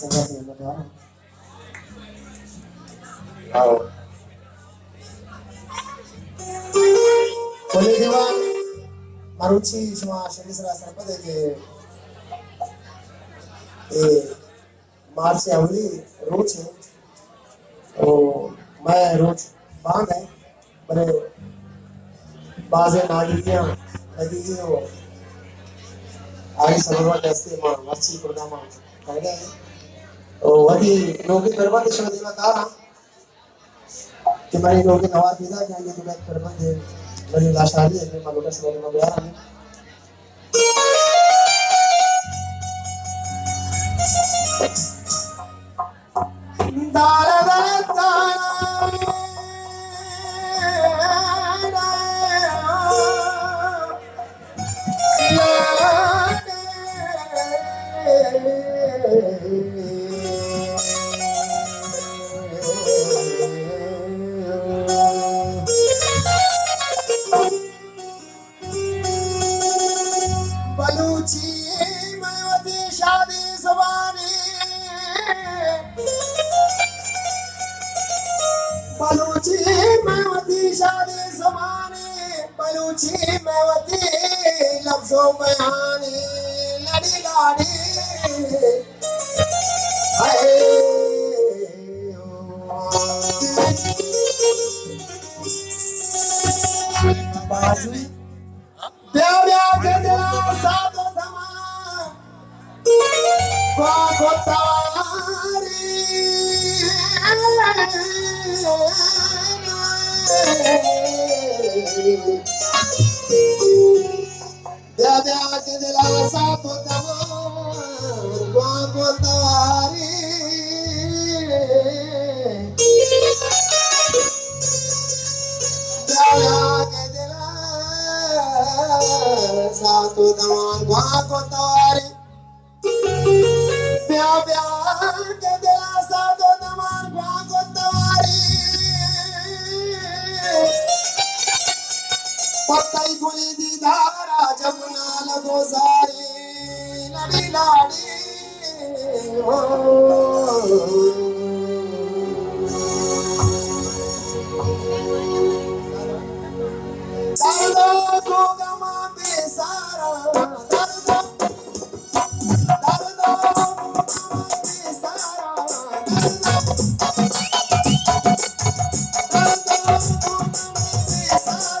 संगत में बताओ आओ boleh dewan maruci semua seni serasa pada ke मार्च से अवली रोज है तो मैं रोज बांध है बड़े बाजे नागियां लगी हो आगे समझवा जैसे मां मच्छी प्रोग्राम करना है तो वही लोग की बर्बाद शब्द में कहा कि भाई लोग नवाज पीदा जाएंगे तो मैं बर्बाद है मेरी लाशारी है मैं मालूम है समझ में आ रहा है दारा दारा बलूची मावती शादी ज़बानी बलूची मावती शादी ज़बानी बलूची मावती लफ्ज़ों बयानी लड़ी लाड़ी बाजी ब्याह ब्याह के दिला साथ धमा कोतारी ब्याह ब्याह के दिला साथ धमा कोतारी सातो दमान गुआ को तारी प्या प्या के दिला सातो दमान गुआ को तारी पत्ताई गुली दी धारा जमुना लगो सारी लड़ी लाड़ी Dardo ko gama besara dardo dardo besara dardo besara